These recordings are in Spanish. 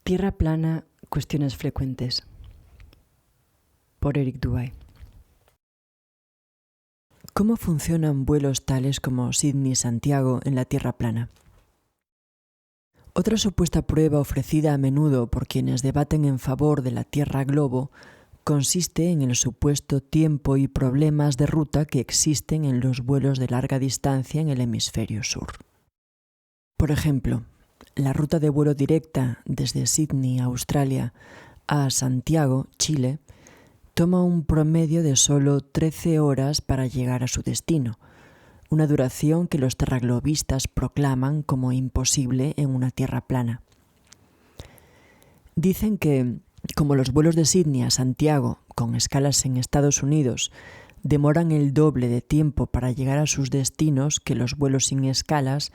Tierra plana, cuestiones frecuentes. Por Eric Dubay. ¿Cómo funcionan vuelos tales como Sydney-Santiago en la Tierra plana? Otra supuesta prueba ofrecida a menudo por quienes debaten en favor de la Tierra globo consiste en el supuesto tiempo y problemas de ruta que existen en los vuelos de larga distancia en el hemisferio sur. Por ejemplo, la ruta de vuelo directa desde Sydney, Australia, a Santiago, Chile, toma un promedio de solo 13 horas para llegar a su destino, una duración que los terraglobistas proclaman como imposible en una tierra plana. Dicen que, como los vuelos de Sydney a Santiago, con escalas en Estados Unidos, demoran el doble de tiempo para llegar a sus destinos que los vuelos sin escalas,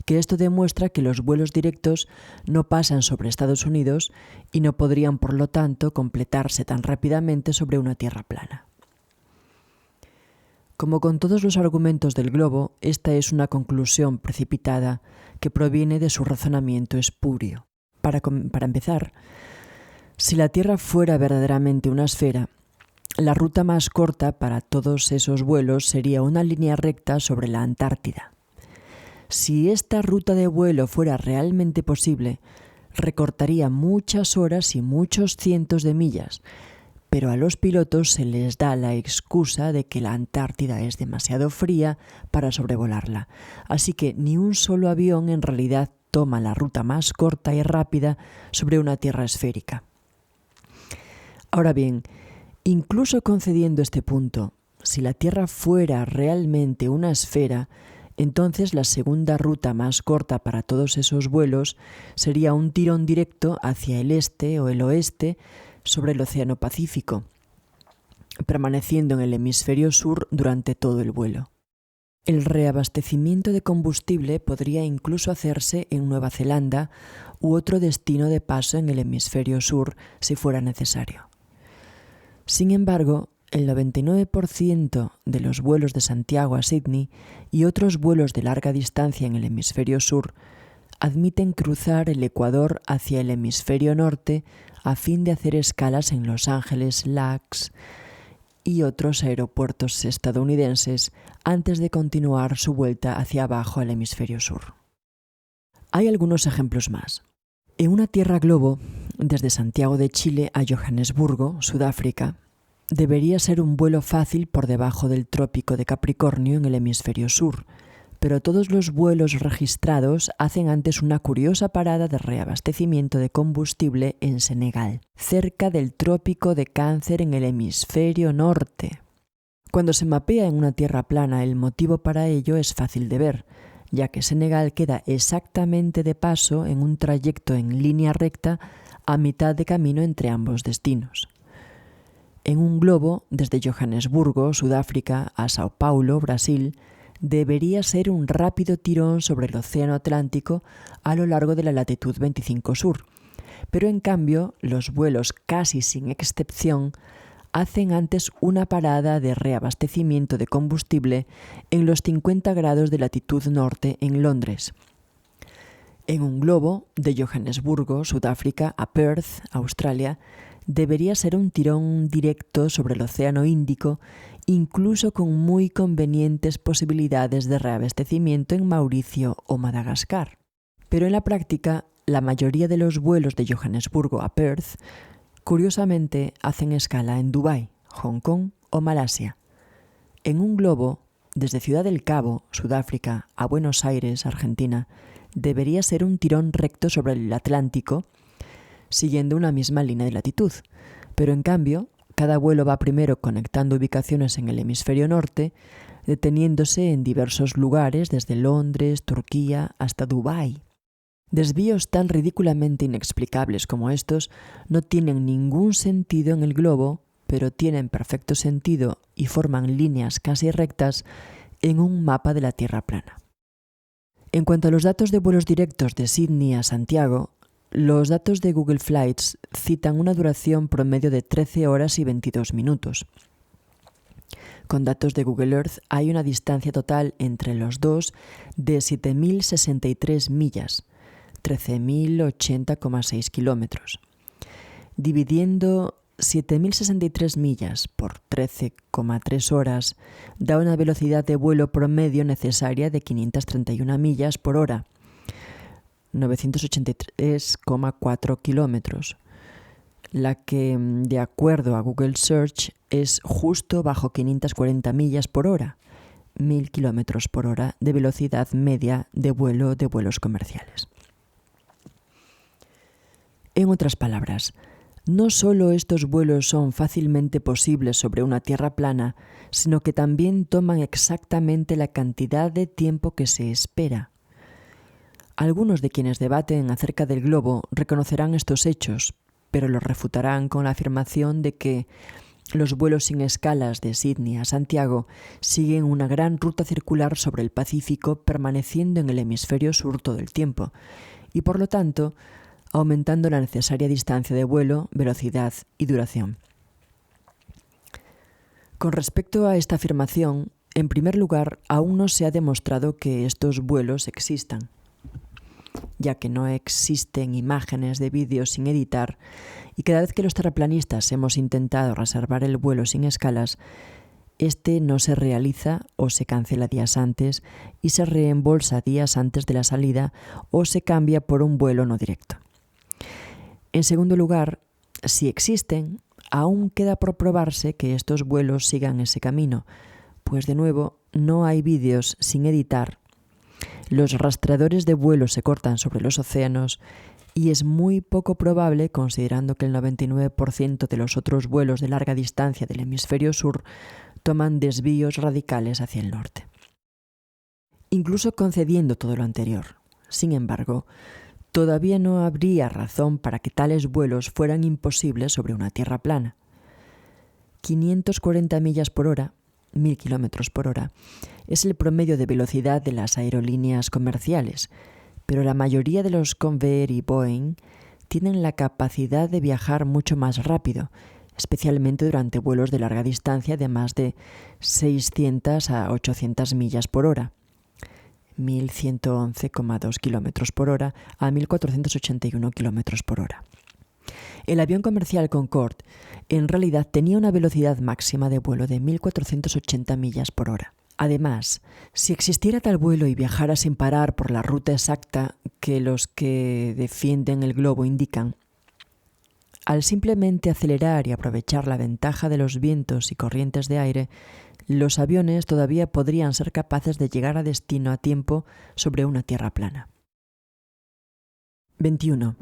que esto demuestra que los vuelos directos no pasan sobre Estados Unidos y no podrían, por lo tanto, completarse tan rápidamente sobre una tierra plana. Como con todos los argumentos del globo, esta es una conclusión precipitada que proviene de su razonamiento espurio. Para empezar, si la Tierra fuera verdaderamente una esfera, la ruta más corta para todos esos vuelos sería una línea recta sobre la Antártida. Si esta ruta de vuelo fuera realmente posible, recortaría muchas horas y muchos cientos de millas, pero a los pilotos se les da la excusa de que la Antártida es demasiado fría para sobrevolarla, así que ni un solo avión en realidad toma la ruta más corta y rápida sobre una Tierra esférica. Ahora bien, incluso concediendo este punto, si la Tierra fuera realmente una esfera, entonces la segunda ruta más corta para todos esos vuelos sería un tirón directo hacia el este o el oeste sobre el Océano Pacífico, permaneciendo en el hemisferio sur durante todo el vuelo. El reabastecimiento de combustible podría incluso hacerse en Nueva Zelanda u otro destino de paso en el hemisferio sur si fuera necesario. Sin embargo, el 99% de los vuelos de Santiago a Sydney y otros vuelos de larga distancia en el hemisferio sur admiten cruzar el Ecuador hacia el hemisferio norte a fin de hacer escalas en Los Ángeles, LAX y otros aeropuertos estadounidenses antes de continuar su vuelta hacia abajo al hemisferio sur. Hay algunos ejemplos más. En una tierra globo, desde Santiago de Chile a Johannesburgo, Sudáfrica, debería ser un vuelo fácil por debajo del trópico de Capricornio en el hemisferio sur, pero todos los vuelos registrados hacen antes una curiosa parada de reabastecimiento de combustible en Senegal, cerca del trópico de Cáncer en el hemisferio norte. Cuando se mapea en una tierra plana, el motivo para ello es fácil de ver, ya que Senegal queda exactamente de paso en un trayecto en línea recta a mitad de camino entre ambos destinos. En un globo, desde Johannesburgo, Sudáfrica, a Sao Paulo, Brasil, debería ser un rápido tirón sobre el Océano Atlántico a lo largo de la latitud 25 sur, pero en cambio los vuelos casi sin excepción hacen antes una parada de reabastecimiento de combustible en los 50 grados de latitud norte en Londres. En un globo, de Johannesburgo, Sudáfrica, a Perth, Australia, debería ser un tirón directo sobre el Océano Índico, incluso con muy convenientes posibilidades de reabastecimiento en Mauricio o Madagascar. Pero en la práctica, la mayoría de los vuelos de Johannesburgo a Perth, curiosamente, hacen escala en Dubái, Hong Kong o Malasia. En un globo, desde Ciudad del Cabo, Sudáfrica, a Buenos Aires, Argentina, debería ser un tirón recto sobre el Atlántico, siguiendo una misma línea de latitud. Pero en cambio, cada vuelo va primero conectando ubicaciones en el hemisferio norte, deteniéndose en diversos lugares desde Londres, Turquía hasta Dubái. Desvíos tan ridículamente inexplicables como estos no tienen ningún sentido en el globo, pero tienen perfecto sentido y forman líneas casi rectas en un mapa de la Tierra plana. En cuanto a los datos de vuelos directos de Sydney a Santiago, los datos de Google Flights citan una duración promedio de 13 horas y 22 minutos. Con datos de Google Earth hay una distancia total entre los dos de 7.063 millas, 13.080,6 kilómetros. Dividiendo 7.063 millas por 13,3 horas da una velocidad de vuelo promedio necesaria de 531 millas por hora, 983,4 kilómetros, la que, de acuerdo a Google Search, es justo bajo 540 millas por hora, 1.000 kilómetros por hora de velocidad media de vuelos comerciales. En otras palabras, no solo estos vuelos son fácilmente posibles sobre una tierra plana, sino que también toman exactamente la cantidad de tiempo que se espera. Algunos de quienes debaten acerca del globo reconocerán estos hechos, pero los refutarán con la afirmación de que los vuelos sin escalas de Sídney a Santiago siguen una gran ruta circular sobre el Pacífico, permaneciendo en el hemisferio sur todo el tiempo, y por lo tanto aumentando la necesaria distancia de vuelo, velocidad y duración. Con respecto a esta afirmación, en primer lugar, aún no se ha demostrado que estos vuelos existan, ya que no existen imágenes de vídeo sin editar, y cada vez que los terraplanistas hemos intentado reservar el vuelo sin escalas, este no se realiza o se cancela días antes y se reembolsa días antes de la salida o se cambia por un vuelo no directo. En segundo lugar, si existen, aún queda por probarse que estos vuelos sigan ese camino, pues de nuevo no hay vídeos sin editar. Los rastreadores de vuelo se cortan sobre los océanos y es muy poco probable, considerando que el 99% de los otros vuelos de larga distancia del hemisferio sur toman desvíos radicales hacia el norte. Incluso concediendo todo lo anterior, sin embargo, todavía no habría razón para que tales vuelos fueran imposibles sobre una tierra plana. 540 millas por hora, 1.000 kilómetros por hora, es el promedio de velocidad de las aerolíneas comerciales, pero la mayoría de los Convair y Boeing tienen la capacidad de viajar mucho más rápido, especialmente durante vuelos de larga distancia de más de 600 a 800 millas por hora. 1.111,2 kilómetros por hora a 1.481 kilómetros por hora. El avión comercial Concorde en realidad tenía una velocidad máxima de vuelo de 1.480 millas por hora. Además, si existiera tal vuelo y viajara sin parar por la ruta exacta que los que defienden el globo indican, al simplemente acelerar y aprovechar la ventaja de los vientos y corrientes de aire, los aviones todavía podrían ser capaces de llegar a destino a tiempo sobre una tierra plana. 21.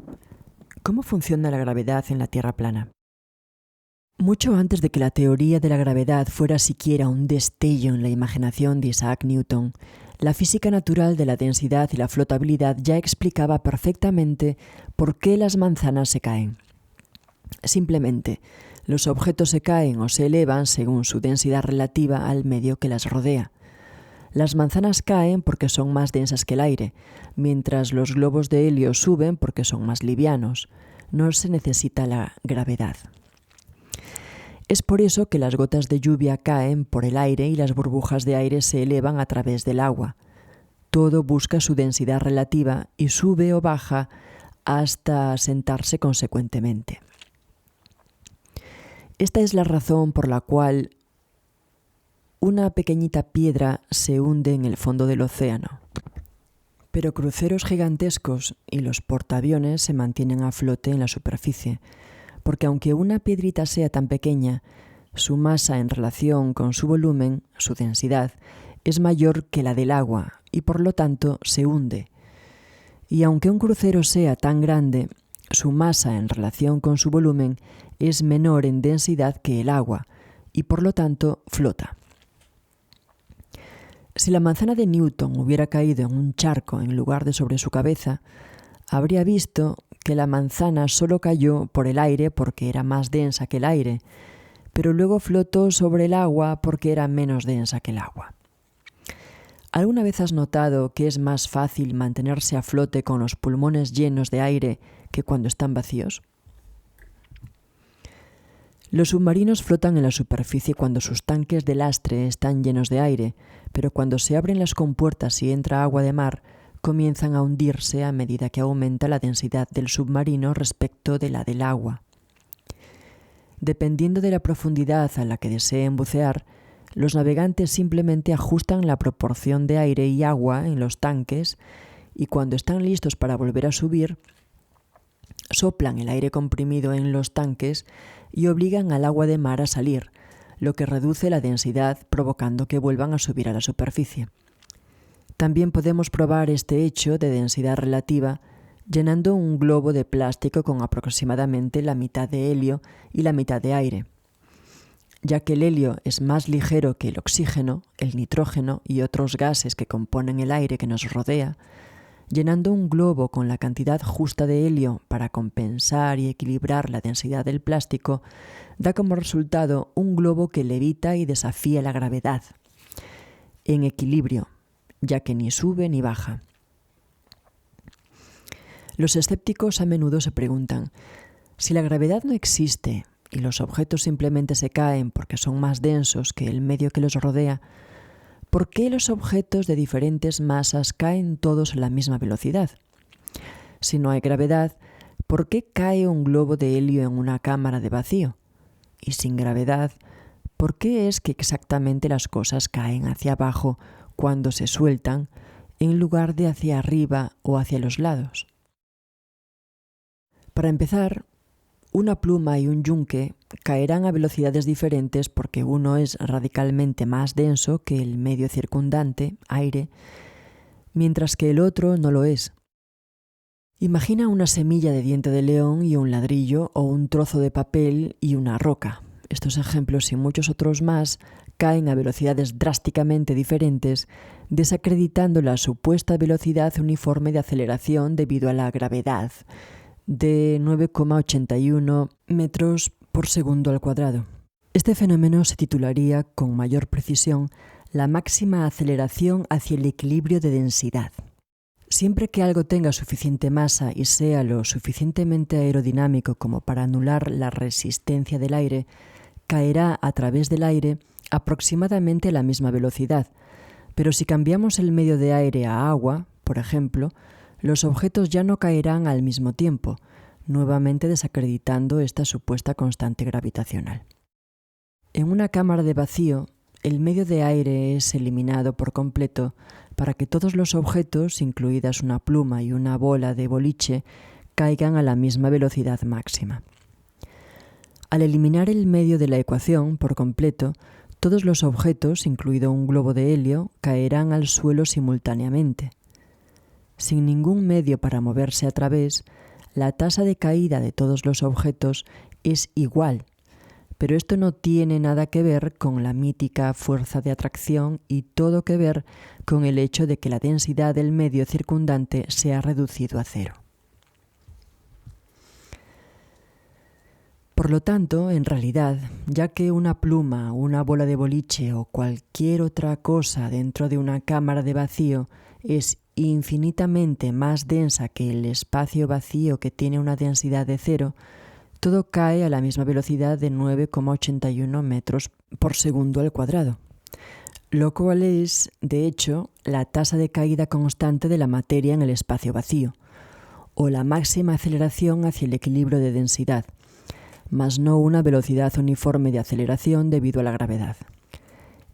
¿Cómo funciona la gravedad en la tierra plana? Mucho antes de que la teoría de la gravedad fuera siquiera un destello en la imaginación de Isaac Newton, la física natural de la densidad y la flotabilidad ya explicaba perfectamente por qué las manzanas se caen. Simplemente, los objetos se caen o se elevan según su densidad relativa al medio que las rodea. Las manzanas caen porque son más densas que el aire, mientras los globos de helio suben porque son más livianos. No se necesita la gravedad. Es por eso que las gotas de lluvia caen por el aire y las burbujas de aire se elevan a través del agua. Todo busca su densidad relativa y sube o baja hasta asentarse consecuentemente. Esta es la razón por la cual una pequeñita piedra se hunde en el fondo del océano, pero cruceros gigantescos y los portaaviones se mantienen a flote en la superficie, porque aunque una piedrita sea tan pequeña, su masa en relación con su volumen, su densidad, es mayor que la del agua y por lo tanto se hunde. Y aunque un crucero sea tan grande, su masa en relación con su volumen es menor en densidad que el agua y por lo tanto flota. Si la manzana de Newton hubiera caído en un charco en lugar de sobre su cabeza, habría visto que la manzana solo cayó por el aire porque era más densa que el aire, pero luego flotó sobre el agua porque era menos densa que el agua. ¿Alguna vez has notado que es más fácil mantenerse a flote con los pulmones llenos de aire que cuando están vacíos? Los submarinos flotan en la superficie cuando sus tanques de lastre están llenos de aire, pero cuando se abren las compuertas y entra agua de mar, comienzan a hundirse a medida que aumenta la densidad del submarino respecto de la del agua. Dependiendo de la profundidad a la que deseen bucear, los navegantes simplemente ajustan la proporción de aire y agua en los tanques y cuando están listos para volver a subir, soplan el aire comprimido en los tanques y obligan al agua de mar a salir, lo que reduce la densidad provocando que vuelvan a subir a la superficie. También podemos probar este hecho de densidad relativa llenando un globo de plástico con aproximadamente la mitad de helio y la mitad de aire. Ya que el helio es más ligero que el oxígeno, el nitrógeno y otros gases que componen el aire que nos rodea, llenando un globo con la cantidad justa de helio para compensar y equilibrar la densidad del plástico, da como resultado un globo que levita y desafía la gravedad, en equilibrio, ya que ni sube ni baja. Los escépticos a menudo se preguntan, si la gravedad no existe y los objetos simplemente se caen porque son más densos que el medio que los rodea, ¿por qué los objetos de diferentes masas caen todos a la misma velocidad? Si no hay gravedad, ¿por qué cae un globo de helio en una cámara de vacío? Y sin gravedad, ¿por qué es que exactamente las cosas caen hacia abajo cuando se sueltan en lugar de hacia arriba o hacia los lados? Para empezar, una pluma y un yunque caerán a velocidades diferentes porque uno es radicalmente más denso que el medio circundante, aire, mientras que el otro no lo es. Imagina una semilla de diente de león y un ladrillo o un trozo de papel y una roca. Estos ejemplos y muchos otros más caen a velocidades drásticamente diferentes, desacreditando la supuesta velocidad uniforme de aceleración debido a la gravedad, de 9,81 metros por segundo al cuadrado. Este fenómeno se titularía con mayor precisión la máxima aceleración hacia el equilibrio de densidad. Siempre que algo tenga suficiente masa y sea lo suficientemente aerodinámico como para anular la resistencia del aire, caerá a través del aire aproximadamente a la misma velocidad, pero si cambiamos el medio de aire a agua, por ejemplo, los objetos ya no caerán al mismo tiempo, nuevamente desacreditando esta supuesta constante gravitacional. En una cámara de vacío, el medio de aire es eliminado por completo para que todos los objetos, incluidas una pluma y una bola de boliche, caigan a la misma velocidad máxima. Al eliminar el medio de la ecuación por completo, todos los objetos, incluido un globo de helio, caerán al suelo simultáneamente. Sin ningún medio para moverse a través, la tasa de caída de todos los objetos es igual, pero esto no tiene nada que ver con la mítica fuerza de atracción y todo que ver con el hecho de que la densidad del medio circundante se ha reducido a cero. Por lo tanto, en realidad, ya que una pluma, una bola de boliche o cualquier otra cosa dentro de una cámara de vacío es infinitamente más densa que el espacio vacío que tiene una densidad de cero, todo cae a la misma velocidad de 9,81 metros por segundo al cuadrado, lo cual es, de hecho, la tasa de caída constante de la materia en el espacio vacío, o la máxima aceleración hacia el equilibrio de densidad, mas no una velocidad uniforme de aceleración debido a la gravedad.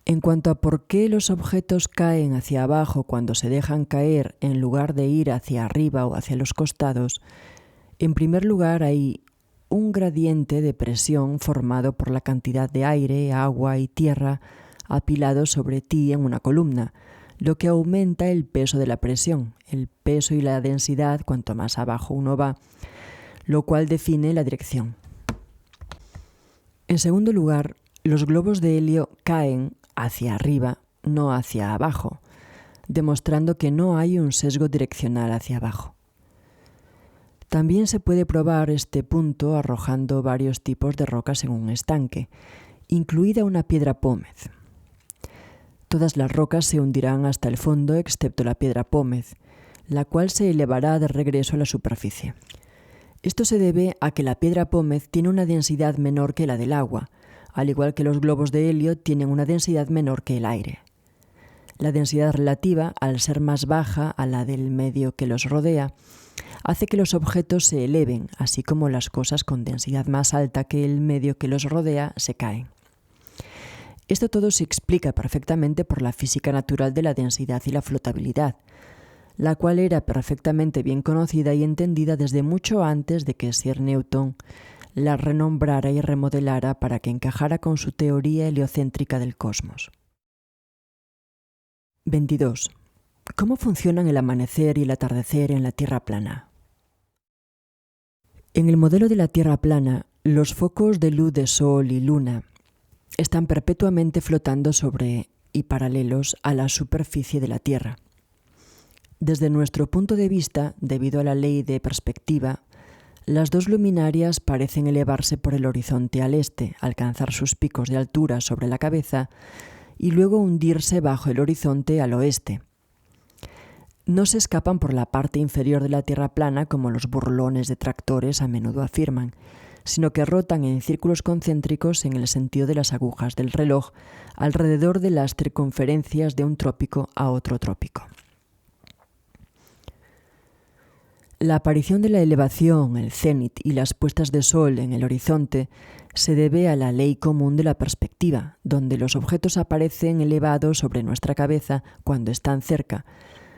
En cuanto a por qué los objetos caen hacia abajo cuando se dejan caer en lugar de ir hacia arriba o hacia los costados, en primer lugar hay un gradiente de presión formado por la cantidad de aire, agua y tierra apilados sobre ti en una columna, lo que aumenta el peso de la presión, el peso y la densidad cuanto más abajo uno va, lo cual define la dirección. En segundo lugar, los globos de helio caen hacia arriba, no hacia abajo, demostrando que no hay un sesgo direccional hacia abajo. También se puede probar este punto arrojando varios tipos de rocas en un estanque, incluida una piedra pómez. Todas las rocas se hundirán hasta el fondo excepto la piedra pómez, la cual se elevará de regreso a la superficie. Esto se debe a que la piedra pómez tiene una densidad menor que la del agua, al igual que los globos de helio tienen una densidad menor que el aire. La densidad relativa, al ser más baja a la del medio que los rodea, hace que los objetos se eleven, así como las cosas con densidad más alta que el medio que los rodea se caen. Esto todo se explica perfectamente por la física natural de la densidad y la flotabilidad, la cual era perfectamente bien conocida y entendida desde mucho antes de que Sir Newton la renombrara y remodelara para que encajara con su teoría heliocéntrica del cosmos. 22. ¿Cómo funcionan el amanecer y el atardecer en la Tierra plana? En el modelo de la Tierra plana, los focos de luz de Sol y Luna están perpetuamente flotando sobre y paralelos a la superficie de la Tierra. Desde nuestro punto de vista, debido a la ley de perspectiva, las dos luminarias parecen elevarse por el horizonte al este, alcanzar sus picos de altura sobre la cabeza y luego hundirse bajo el horizonte al oeste. No se escapan por la parte inferior de la Tierra plana como los burlones detractores a menudo afirman, sino que rotan en círculos concéntricos en el sentido de las agujas del reloj alrededor de las circunferencias de un trópico a otro trópico. La aparición de la elevación, el cénit y las puestas de sol en el horizonte se debe a la ley común de la perspectiva, donde los objetos aparecen elevados sobre nuestra cabeza cuando están cerca,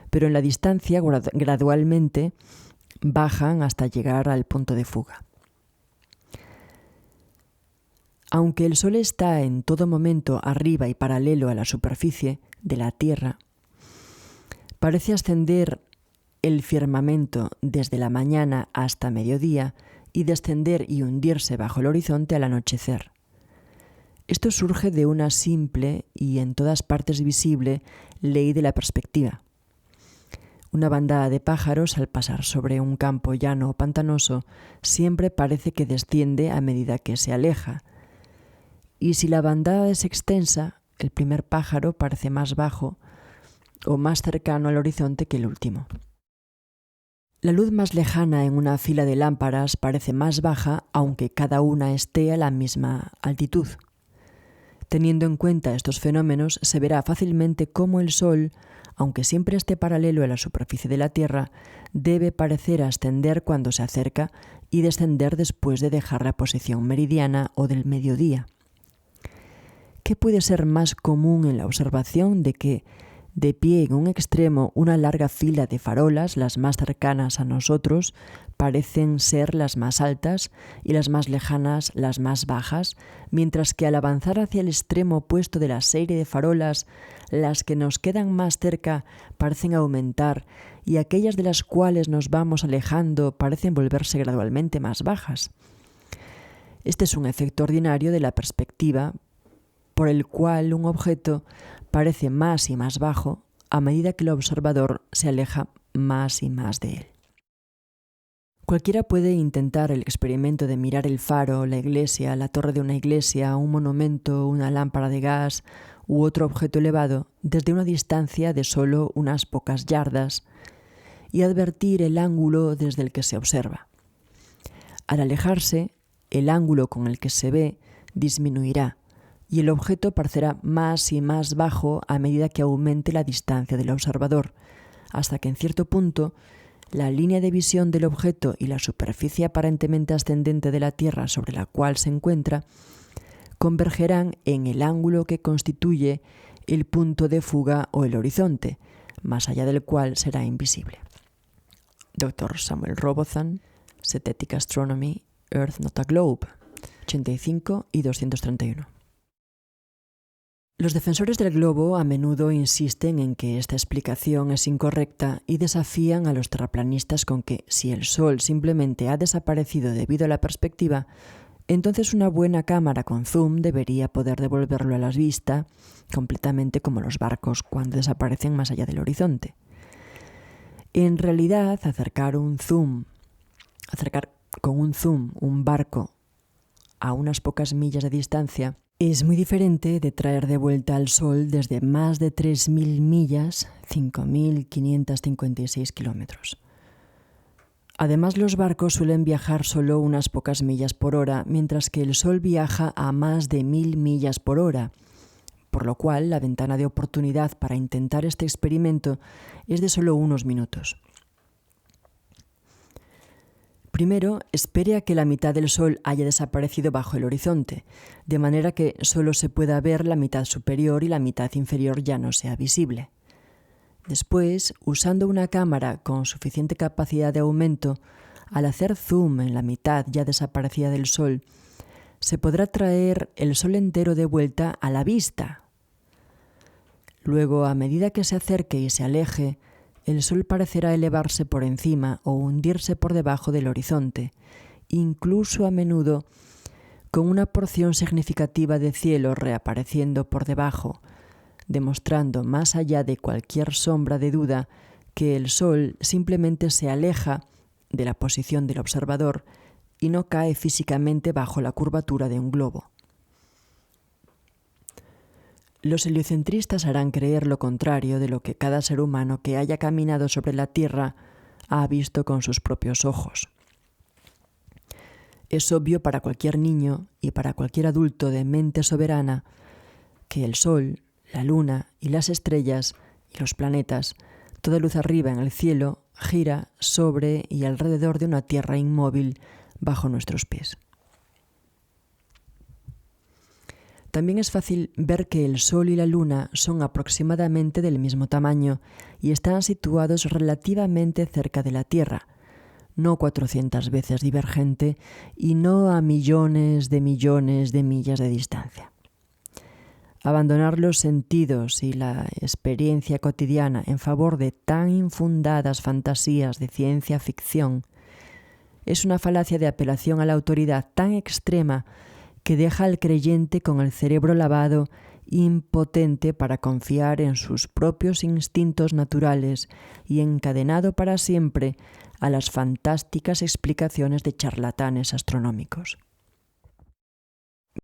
pero en la distancia gradualmente bajan hasta llegar al punto de fuga. Aunque el Sol está en todo momento arriba y paralelo a la superficie de la Tierra, parece ascender el firmamento desde la mañana hasta mediodía y descender y hundirse bajo el horizonte al anochecer. Esto surge de una simple y en todas partes visible ley de la perspectiva. Una bandada de pájaros, al pasar sobre un campo llano o pantanoso, siempre parece que desciende a medida que se aleja. Y si la bandada es extensa, el primer pájaro parece más bajo o más cercano al horizonte que el último. La luz más lejana en una fila de lámparas parece más baja, aunque cada una esté a la misma altitud. Teniendo en cuenta estos fenómenos, se verá fácilmente cómo el Sol, aunque siempre esté paralelo a la superficie de la Tierra, debe parecer ascender cuando se acerca y descender después de dejar la posición meridiana o del mediodía. ¿Qué puede ser más común en la observación de que, de pie en un extremo, una larga fila de farolas, las más cercanas a nosotros, parecen ser las más altas y las más lejanas las más bajas, mientras que al avanzar hacia el extremo opuesto de la serie de farolas, las que nos quedan más cerca parecen aumentar y aquellas de las cuales nos vamos alejando parecen volverse gradualmente más bajas? Este es un efecto ordinario de la perspectiva, por el cual un objeto parece más y más bajo a medida que el observador se aleja más y más de él. Cualquiera puede intentar el experimento de mirar el faro, la iglesia, la torre de una iglesia, un monumento, una lámpara de gas u otro objeto elevado desde una distancia de solo unas pocas yardas y advertir el ángulo desde el que se observa. Al alejarse, el ángulo con el que se ve disminuirá y el objeto parecerá más y más bajo a medida que aumente la distancia del observador, hasta que en cierto punto la línea de visión del objeto y la superficie aparentemente ascendente de la Tierra sobre la cual se encuentra convergerán en el ángulo que constituye el punto de fuga o el horizonte, más allá del cual será invisible. Dr. Samuel Robotham, Synthetic Astronomy, Earth Not a Globe, 85 y 231. Los defensores del globo a menudo insisten en que esta explicación es incorrecta y desafían a los terraplanistas con que, si el Sol simplemente ha desaparecido debido a la perspectiva, entonces una buena cámara con zoom debería poder devolverlo a la vista completamente como los barcos cuando desaparecen más allá del horizonte. En realidad, acercar con un zoom un barco a unas pocas millas de distancia es muy diferente de traer de vuelta al Sol desde más de 3.000 millas, 5.556 kilómetros. Además, los barcos suelen viajar solo unas pocas millas por hora, mientras que el Sol viaja a más de 1.000 millas por hora, por lo cual la ventana de oportunidad para intentar este experimento es de solo unos minutos. Primero, espere a que la mitad del sol haya desaparecido bajo el horizonte, de manera que solo se pueda ver la mitad superior y la mitad inferior ya no sea visible. Después, usando una cámara con suficiente capacidad de aumento, al hacer zoom en la mitad ya desaparecida del sol, se podrá traer el sol entero de vuelta a la vista. Luego, a medida que se acerque y se aleje, el sol parecerá elevarse por encima o hundirse por debajo del horizonte, incluso a menudo con una porción significativa de cielo reapareciendo por debajo, demostrando más allá de cualquier sombra de duda que el sol simplemente se aleja de la posición del observador y no cae físicamente bajo la curvatura de un globo. Los heliocentristas harán creer lo contrario de lo que cada ser humano que haya caminado sobre la Tierra ha visto con sus propios ojos. Es obvio para cualquier niño y para cualquier adulto de mente soberana que el Sol, la Luna y las estrellas y los planetas, toda luz arriba en el cielo, gira sobre y alrededor de una Tierra inmóvil bajo nuestros pies. También es fácil ver que el Sol y la Luna son aproximadamente del mismo tamaño y están situados relativamente cerca de la Tierra, no 400 veces divergente y no a millones de millas de distancia. Abandonar los sentidos y la experiencia cotidiana en favor de tan infundadas fantasías de ciencia ficción es una falacia de apelación a la autoridad tan extrema que deja al creyente con el cerebro lavado, impotente para confiar en sus propios instintos naturales y encadenado para siempre a las fantásticas explicaciones de charlatanes astronómicos.